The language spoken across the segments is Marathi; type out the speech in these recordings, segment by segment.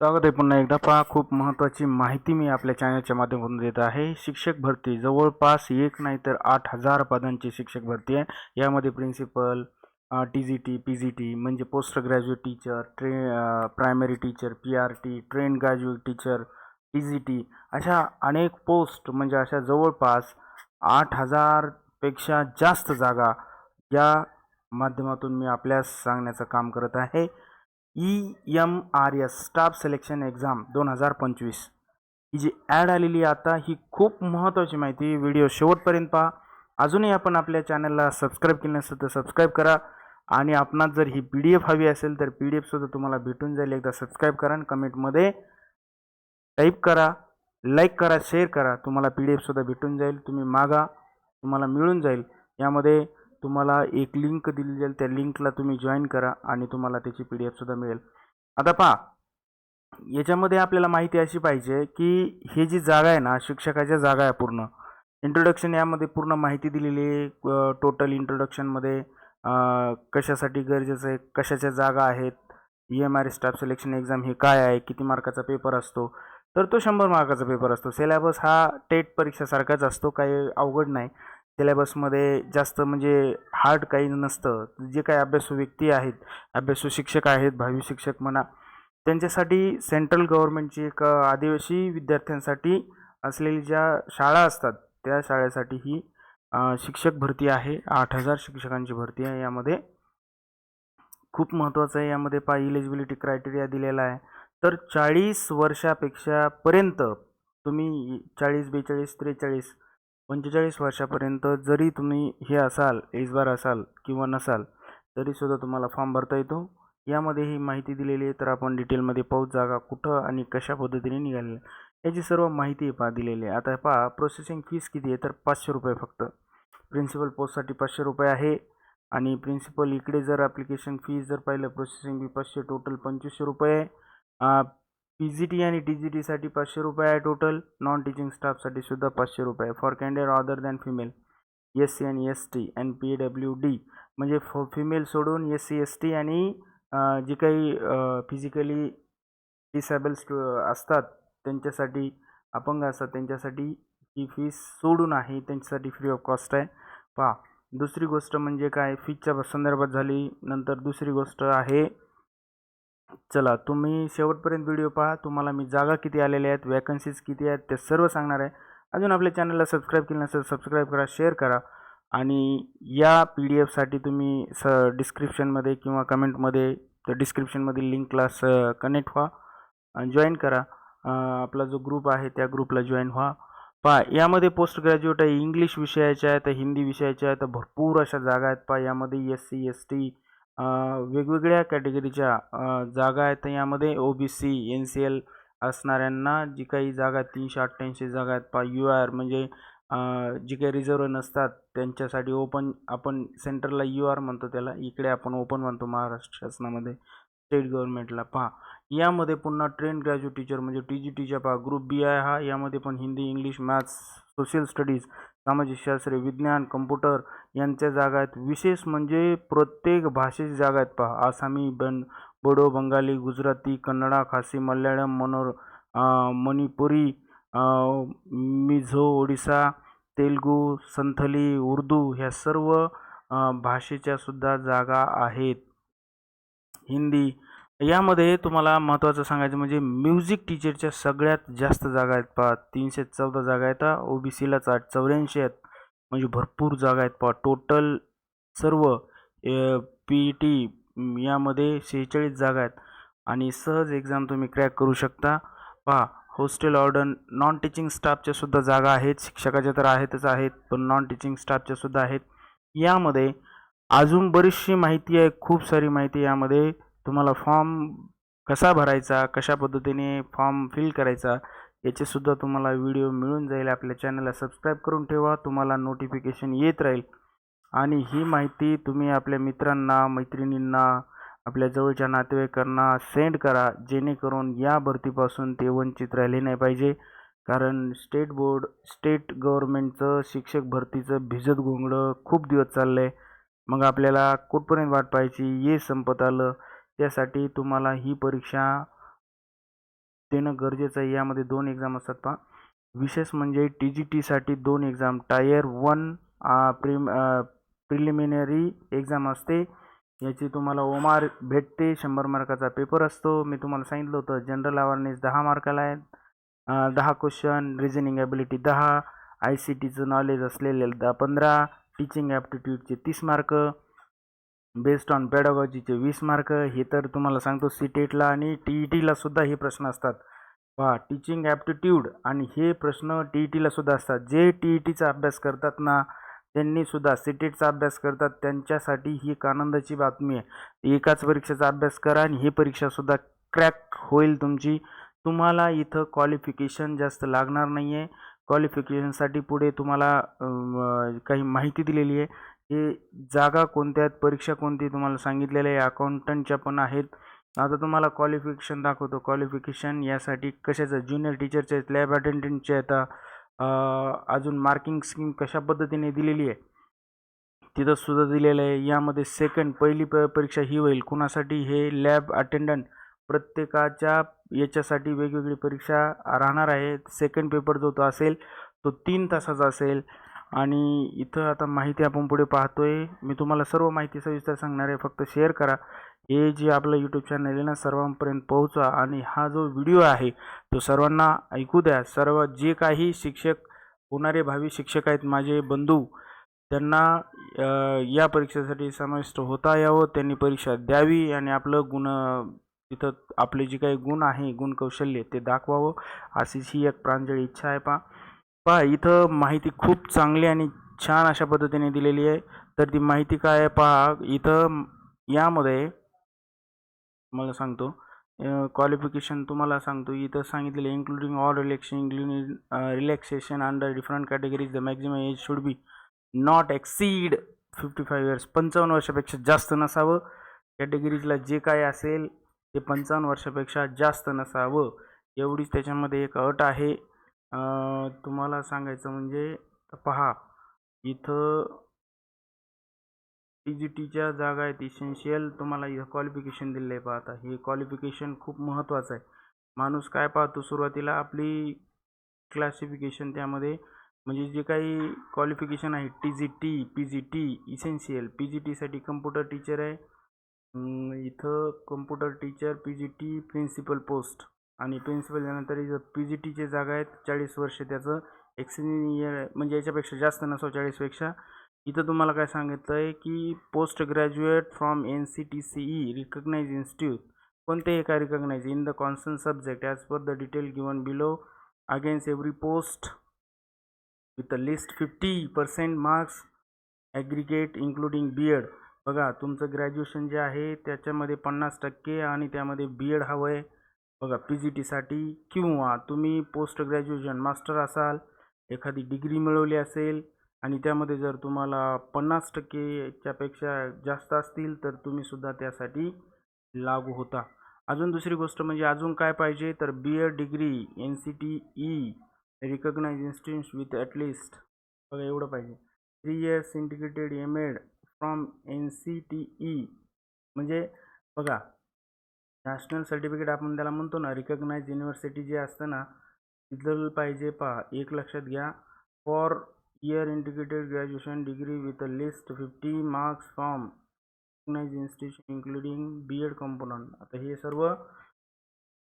स्वागत आहे पुन्हा एकदा. पहा, खूप महत्त्वाची माहिती मी आपल्या चॅनलच्या माध्यमातून देत आहे. शिक्षक भरती जवळपास एक नाही तर 8,000 पदांची शिक्षक भरती आहे. यामध्ये प्रिन्सिपल, TGT, PGT म्हणजे post graduate teacher, primary teacher, PRT, train graduate teacher, TGT अशा अनेक पोस्ट म्हणजे अशा जवळपास 8,000 पेक्षा जास्त जागा या माध्यमातून मी आपल्यास सांगण्याचं काम करत आहे. EMRS स्टाफ सिलेक्शन एक्झाम 2025 ही जी ॲड आलेली आता, ही खूप महत्त्वाची माहिती. व्हिडिओ शेवटपर्यंत पहा. अजूनही आपण आपल्या चॅनलला सबस्क्राईब केलं नसेल तर सबस्क्राईब करा आणि आपणास जर ही PDF हवी असेल तर PDF सुद्धा तुम्हाला भेटून जाईल. एकदा सबस्क्राईब करा आणि कमेंटमध्ये टाईप करा, लाईक करा, शेअर करा. तुम्हाला PDF सुद्धा भेटून जाईल. तुम्ही मागा, तुम्हाला मिळून जाईल. यामध्ये तुम्हाला एक लिंक दिली जाईल, त्या लिंकला तुम्ही जॉईन करा आणि तुम्हाला त्याची PDF सुद्धा मिळेल. आता पहा, याच्यामध्ये आपल्याला माहिती अशी पाहिजे की हे जी जागा आहे ना, शिक्षकाच्या जागा आहे. पूर्ण इंट्रोडक्शन यामध्ये पूर्ण माहिती दिलेली आहे. टोटल इंट्रोडक्शनमध्ये कशासाठी गरजेचं आहे, कशाच्या जागा आहेत, EMRS स्टाफ सिलेक्शन एक्झाम हे काय आहे, किती मार्काचा पेपर असतो, तर तो 100 मार्काचा पेपर असतो. सिलेबस हा टेट परीक्षासारखाच असतो, काही अवघड नाही. सिलेबसमध्ये जास्त म्हणजे हार्ड काही नसतं. जे काही अभ्यासू व्यक्ती आहेत, अभ्यासू शिक्षक आहेत, भावी शिक्षक म्हणा, त्यांच्यासाठी सेंट्रल गव्हर्नमेंटची एक आदिवासी विद्यार्थ्यांसाठी असलेली ज्या शाळा असतात, त्या शाळेसाठी ही शिक्षक भरती आहे. 8,000 शिक्षकांची भरती आहे. यामध्ये खूप महत्त्वाचं आहे. यामध्ये पहा, इलिजिबिलिटी क्रायटेरिया दिलेला आहे. तर 40 वर्षापेक्षा पर्यंत तुम्ही 40, 42, 43, 45 वर्षापर्यंत जरी तुम्ही हे असाल, एजबार असाल किंवा नसाल, तरीसुद्धा तुम्हाला फॉर्म भरता येतो. यामध्ये ही माहिती दिलेली आहे. तर आपण डिटेलमध्ये पाहू, जागा कुठं आणि कशा पद्धतीने निघालेल्या याची सर्व माहिती पहा दिलेली आहे. आता पहा, प्रोसेसिंग फीस किती आहे, तर 500 रुपये फक्त. प्रिन्सिपल पोस्टसाठी 500 रुपये आहे. आणि प्रिन्सिपल इकडे जर ॲप्लिकेशन फीस जर पाहिलं, प्रोसेसिंग फी 500, टोटल 2500 रुपये. PGT आणि TGTसाठी 500 रुपये आहे टोटल. नॉन टीचिंग स्टाफसाठी सुद्धा 500 रुपये. For candidate other than female, SC आणि ST आणि PWD म्हणजे फिमेल सोडून SC ST आणि जी काही फिजिकली डिसेबल असतात, त्यांच्यासाठी, अपंग असतात, त्यांच्यासाठी ही फीस सोडून आहे. त्यांच्यासाठी फ्री ऑफ कॉस्ट आहे. पहा, दुसरी गोष्ट म्हणजे काय, फीच्या संदर्भात झाली. नंतर दुसरी गोष्ट आहे, चला तुम्ही शेवटपर्यंत व्हिडिओ पहा. तुम्हाला मी जागा किती आलेल्या आहेत, वॅकन्सीज किती आहेत, ते सर्व सांगणार आहे. अजून आपल्या चॅनलला सबस्क्राईब केलं नसेल सबस्क्राईब करा, शेअर करा. आणि या PDFसाठी तुम्ही डिस्क्रिप्शनमध्ये किंवा कमेंटमध्ये त्या डिस्क्रिप्शनमधील लिंकला कनेक्ट व्हा, जॉईन करा. आपला जो ग्रुप आहे त्या ग्रुपला जॉईन व्हा. पहा, यामध्ये पोस्ट ग्रॅज्युएट आहे, इंग्लिश विषयाच्या आहेत, हिंदी विषयाच्या आहेत, भरपूर अशा जागा आहेत. पहा, यामध्ये SC ST वेगवेगळ्या कॅटेगरीच्या जागा आहेत. यामध्ये OBC NCL असणाऱ्यांना जी काही जागा 388 जागा आहेत. पहा, UR म्हणजे जी काही रिझर्व नसतात त्यांच्यासाठी ओपन, आपण सेंट्रलला UR म्हणतो त्याला, इकडे आपण ओपन म्हणतो महाराष्ट्र शासनामध्ये, स्टेट गव्हर्नमेंटला. पहा, यामध्ये पुन्हा ट्रेन ग्रॅज्युएट टीचर म्हणजे TGTच्या पहा, ग्रुप B आहे हा. यामध्ये पण Hindi, English, maths, social studies, सामाजिक शास्त्र, विज्ञान, कम्प्युटर यांच्या जागा आहेत. विशेष म्हणजे प्रत्येक भाषेची जागा आहेत. पहा, आसामी, बोडो, बंगाली, गुजराती, कन्नडा, खासी, मल्याळम, मणिपुरी, मिझो, ओडिसा, तेलुगू, संथली, उर्दू ह्या सर्व भाषेच्या सुद्धा जागा आहेत. हिंदी. यामध्ये तुम्हाला महत्त्वाचं सांगायचं म्हणजे म्युझिक टीचरच्या सगळ्यात जास्त जागा आहेत. पहा, 314 जागा आहेत. OBCला 84 आहेत. म्हणजे भरपूर जागा आहेत. पहा, टोटल सर्व PET यामध्ये 46 जागा आहेत आणि सहज एक्झाम तुम्ही क्रॅक करू शकता. पहा, हॉस्टेल ऑर्डर, नॉन टीचिंग स्टाफच्या सुद्धा जागा आहेत. शिक्षकाच्या तर आहेतच आहेत, पण नॉन टीचिंग स्टाफच्या सुद्धा आहेत. यामध्ये अजून बरीचशी माहिती आहे, खूप सारी माहिती. यामध्ये तुम्हाला फॉर्म कसा भरायचा, कशा पद्धतीने फॉर्म फिल करायचा याचे सुद्धा तुम्हाला व्हिडिओ मिळून जाईल. आपल्या चॅनलला सबस्क्राईब करून ठेवा, तुम्हाला नोटिफिकेशन येत राहील. आणि ही माहिती तुम्ही आपल्या मित्रांना, मैत्रिणींना, आपल्या जवळच्या नातेवाईकांना सेंड करा, जेणेकरून या भरतीपासून ते वंचित राहिले नाही पाहिजे. कारण स्टेट गव्हर्नमेंटचं शिक्षक भरतीचं भिजत घोंगडं खूप दिवस चाललं आहे. मग आपल्याला कुठपर्यंत वाट पाहायची, ये संपत आलं. त्यासाठी तुम्हाला ही परीक्षा देणं गरजेचं आहे. यामध्ये 2 एक्झाम असतात पहा. विशेष म्हणजे TGTसाठी 2 एक्झाम, टायर 1 प्रिलिमिनरी एक्झाम असते. याची तुम्हाला OMR भेटते. 100 मार्काचा पेपर असतो. मी तुम्हाला सांगितलं होतं जनरल अवेअरनेस 10 मार्काला आहे. 10 क्वेश्चन, रिझनिंग ॲबिलिटी 10, ICTचं नॉलेज असलेले 15, टीचिंग ॲप्टिट्यूडचे 30 मार्क, बेस्ड ऑन पेडागॉजीचे 20 मार्क. हे तर तुम्हाला सांगतो CTETला आणि TETला सुद्धा हे प्रश्न असतात. पहा, टीचिंग ॲप्टिट्यूड आणि हे प्रश्न TETला सुद्धा असतात. जे TETचा अभ्यास करतात ना, त्यांनी सुद्धा CTETचा अभ्यास करतात, त्यांच्यासाठी ही एक आनंदाची बातमी आहे. एकाच परीक्षेचा अभ्यास करा आणि ही परीक्षासुद्धा क्रॅक होईल तुमची. तुम्हाला इथं क्वालिफिकेशन जास्त लागणार नाही आहे. क्वालिफिकेशनसाठी पुढे तुम्हाला काही माहिती दिलेली आहे. हे जागा कोणत्या आहेत, परीक्षा कोणती तुम्हाला सांगितलेलं आहे. अकाउंटंटच्या पण आहेत. आता तुम्हाला क्वालिफिकेशन दाखवतो. क्वालिफिकेशन यासाठी कशाचं, ज्युनियर टीचरचे आहेत, लॅब अटेंडंटचे आहेत. अजून मार्किंग स्कीम कशा पद्धतीने दिलेली आहे तिथं सुद्धा दिलेलं आहे. यामध्ये पहिली परीक्षा ही होईल कुणासाठी, हे लॅब अटेंडंट. प्रत्येकाच्या याच्यासाठी वेगवेगळी परीक्षा राहणार आहे. सेकंड पेपर जो तो असेल तो 3 तासाचा असेल. आणि इथं आता माहिती आपण पुढे पाहतोय. मी तुम्हाला सर्व माहिती सविस्तर सांगणार आहे. फक्त शेअर करा. हे जे आपलं यूट्यूब चॅनल आहे ना, सर्वांपर्यंत पोहोचा. आणि हा जो व्हिडिओ आहे तो सर्वांना ऐकू द्या. सर्व जे काही शिक्षक होणारे भावी शिक्षक आहेत माझे बंधू, त्यांना या परीक्षेसाठी समाविष्ट होता यावं, त्यांनी परीक्षा द्यावी आणि आपलं तिथं आपले जे काही गुण आहे, गुण कौशल्य ते दाखवावं, अशीच ही एक प्रांजळ इच्छा आहे. पहा इथं माहिती खूप चांगली आणि छान अशा पद्धतीने दिलेली आहे. तर ती माहिती काय आहे पहा. इथं यामध्ये मला सांगतो, क्वालिफिकेशन तुम्हाला सांगतो. इथं सांगितलेलं including all relaxation under different categories, the maximum age should be not exceed 55 years. 55 वर्षापेक्षा जास्त नसावं. कॅटेगरीजला जे काय असेल ते 55 वर्षापेक्षा जास्त नसावं, एवढीच त्याच्यामध्ये एक अट आहे. तुम्हाला सांगायचं म्हणजे पहा, इथं TGTच्या जागा आहेत इसेन्शियल. तुम्हाला इथं क्वालिफिकेशन दिलं आहे. पाहता हे क्वालिफिकेशन खूप महत्त्वाचं आहे. माणूस काय पाहतो सुरुवातीला, आपली क्लासिफिकेशन त्यामध्ये म्हणजे जे काही क्वालिफिकेशन आहे TGT, PGT, इसेन्शियल. PGTसाठी कम्प्युटर टीचर आहे. इथं computer teacher PGT principal post, आणि प्रिन्सिपल त्यानंतर इथं PGTचे जागा आहेत 40 वर्ष. त्याचं एक्सपिरियन्स म्हणजे याच्यापेक्षा जास्त नसावं 40पेक्षा. इथं तुम्हाला काय सांगितलं आहे की post graduate from NCTCE recognise institute, कोणतेही काय recognise in the concern subject as per the detail given below against every post with at least 50% marks aggregate including BEd. बघा, तुमचं ग्रॅज्युएशन जे आहे त्याच्यामध्ये 50% आणि त्यामध्ये BEd हवं आहे. बघा, PGTसाठी. किंवा तुम्ही पोस्ट ग्रॅज्युएशन मास्टर असाल, एखादी डिग्री मिळवली असेल आणि त्यामध्ये जर तुम्हाला 50%च्या पेक्षा जास्त असतील तर तुम्ही सुद्धा त्यासाठी लागू होता. अजून दुसरी गोष्ट म्हणजे अजून काय पाहिजे तर BEd degree NCTE recognise institute with at least, बघा एवढं पाहिजे. 3 years integrated MAd from NCTE, म्हणजे बघा नॅशनल सर्टिफिकेट आपण त्याला म्हणतो ना, रिकग्नाइज युनिव्हर्सिटी जे असतं ना, तिथलं पाहिजे. पहा, एक लक्षात घ्या. Four year integrated graduation degree with at least 50 marks from recognise institution including BEd component. आता हे सर्व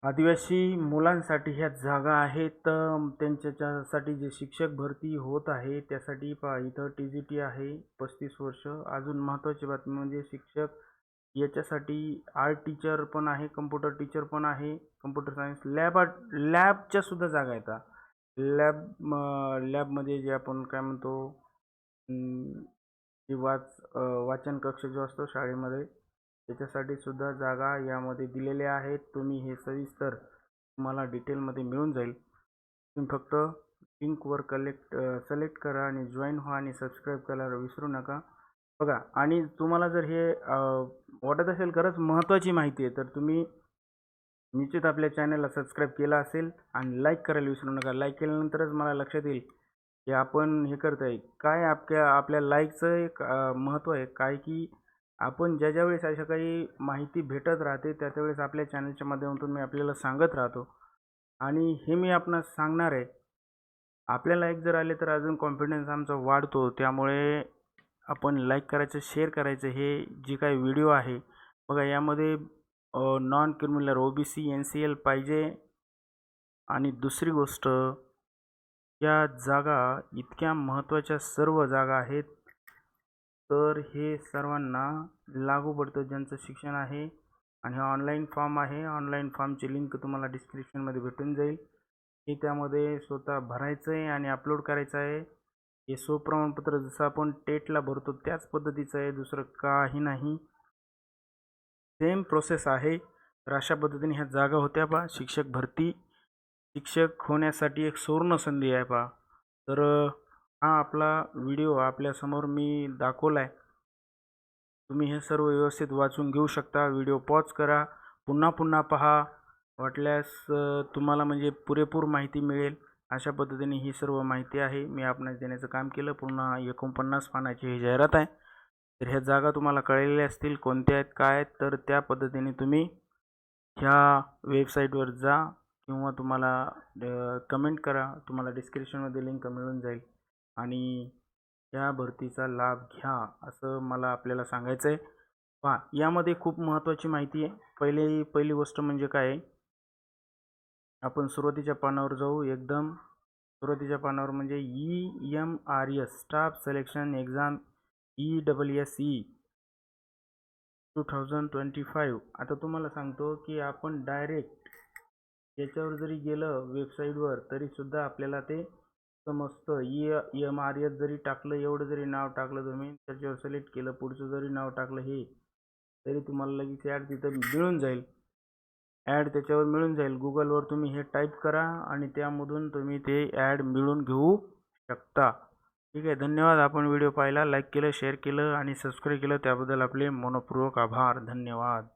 आदिवासी मुलांसाठी ह्या जागा आहेत. त्यांच्यासाठी जे शिक्षक भरती होत आहे त्यासाठी पहा, इथं TGT आहे 35 वर्ष. अजून महत्त्वाची बातमी म्हणजे शिक्षक याच्यासाठी आर्ट टीचर पण आहे, कम्प्युटर टीचर पण आहे, कम्प्युटर सायन्स, लॅबच्या सुद्धा जागा येतात. लॅबमध्ये जे आपण काय म्हणतो की वाचन कक्ष जो असतो शाळेमध्ये, त्याच्यासाठी सुद्धा जागा यामध्ये दिलेल्या आहेत. तुम्ही हे सविस्तर तुम्हाला डिटेलमध्ये मिळून जाईल. तुम्ही फक्त लिंकवर सिलेक्ट करा आणि जॉईन व्हा आणि सबस्क्राईब करायला विसरू नका. बघा, आणि तुम्हाला जर हे वाटत असेल खरंच महत्त्वाची माहिती आहे तर तुम्ही निश्चित आपल्या चॅनलला सबस्क्राईब केला असेल आणि लाईक करायला विसरू नका. लाईक केल्यानंतरच मला लक्षात येईल की आपण हे करत आहे काय. आपल्या लाईकचं एक महत्त्व आहे काय की आपण ज्या वेळेस अशा काही माहिती भेटत राहते त्यावेळेस आपल्या चॅनलच्या माध्यमातून मी आपल्याला सांगत राहतो. आणि हे मी आपणास सांगणार आहे. आपल्या लाईक जर आले तर अजून कॉन्फिडन्स आमचा वाढतो. त्यामुळे आपण लाईक करायचं, शेअर करायचं. हे जे काही व्हिडिओ आहे बघा, यामध्ये नॉन क्रिमिनल OBC NCL पाहिजे. आणि दुसरी गोष्ट, या जागा इतक्या महत्त्वाच्या सर्व जागा आहेत, तर हे सर्वांना लागू पडतं ज्यांचं शिक्षण आहे. आणि हा ऑनलाईन फॉर्म आहे. ऑनलाईन फॉर्मची लिंक तुम्हाला डिस्क्रिप्शनमध्ये भेटून जाईल. हे त्यामध्ये स्वतः भरायचं आहे आणि अपलोड करायचं आहे. हे प्रमाणपत्र जसं आपण टेटला भरतो त्याच पद्धतीचं आहे, दुसरं काही नाही. सेम प्रोसेस आहे. तर अशा पद्धतीने ह्या जागा होत्या पहा. शिक्षक भरती, शिक्षक होण्यासाठी एक सुवर्ण संधी आहे पहा. तर हा आपला व्हिडिओ आपल्यासमोर मी दाखवला आहे. तुम्ही हे सर्व व्यवस्थित वाचून घेऊ शकता. व्हिडिओ पॉज करा, पुन्हा पुन्हा पहा. वाटल्यास तुम्हाला म्हणजे पुरेपूर माहिती मिळेल. अशा पद्धतीने ही सर्व माहिती आहे मी आपणास देण्याचं काम केलं. पुन्हा 49 पानाची ही जाहिरात आहे. तर ह्या जागा तुम्हाला कळलेल्या असतील कोणत्या आहेत, काय आहेत. तर त्या पद्धतीने तुम्ही ह्या वेबसाईटवर जा किंवा तुम्हाला कमेंट करा. तुम्हाला डिस्क्रिप्शनमध्ये लिंक मिळून जाईल आणि या भरतीचा लाभ घ्या, असं मला आपल्याला सांगायचं आहे. पहा, यामध्ये खूप महत्त्वाची माहिती आहे. पहिली गोष्ट म्हणजे काय आहे, आपण सुरुवातीच्या पानावर जाऊ. एकदम सुरुवातीच्या पानावर म्हणजे EMRS staff selection exam ESSE 2025. आता तुम्हाला सांगतो की आपण डायरेक्ट याच्यावर जरी गेलं वेबसाईटवर तरीसुद्धा आपल्याला ते समजतं. EMRS जरी टाकलं, एवढं जरी नाव टाकलं तुम्ही, त्याच्यावर सिलेक्ट केलं, पुढचं जरी नाव टाकलं हे, तरी तुम्हाला लगेच ॲड तिथं मिळून जाईल. ॲड त्याच्यावर मिळून जाईल. गुगलवर तुम्ही हे टाईप करा आणि त्यामधून तुम्ही ते ॲड मिळून घेऊ शकता. ठीक आहे. धन्यवाद. आपण व्हिडिओ पाहिला, लाईक केलं, शेअर केलं आणि सबस्क्राईब केलं त्याबद्दल आपले मनःपूर्वक आभार. धन्यवाद.